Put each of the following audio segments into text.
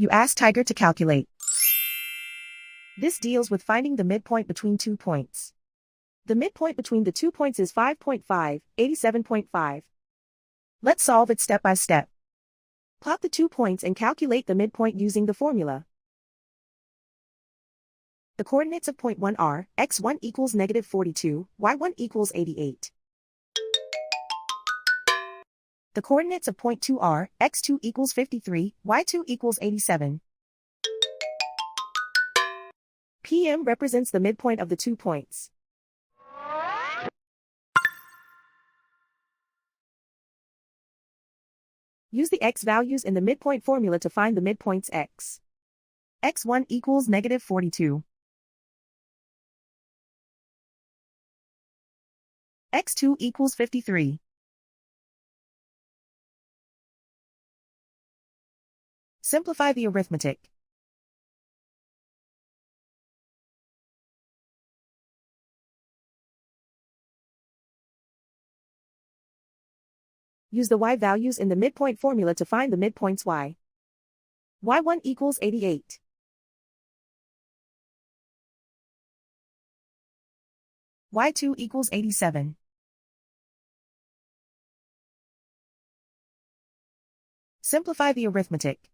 You ask Tiger to calculate. This deals with finding the midpoint between 2 points. The midpoint between the 2 points is 5.5, 87.5. Let's solve it step by step. Plot the 2 points and calculate the midpoint using the formula. The coordinates of point 1 are, x1 equals -42, y1 equals 88. The coordinates of point 2 are, x2 equals 53, y2 equals 87. PM represents the midpoint of the 2 points. Use the x values in the midpoint formula to find the midpoints x. x1 equals -42. x2 equals 53. Simplify the arithmetic. Use the y values in the midpoint formula to find the midpoints y. y1 equals 88. y2 equals 87. Simplify the arithmetic.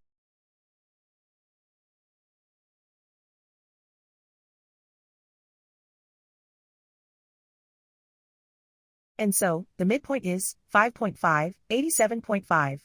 And so, the midpoint is 5.5, 87.5.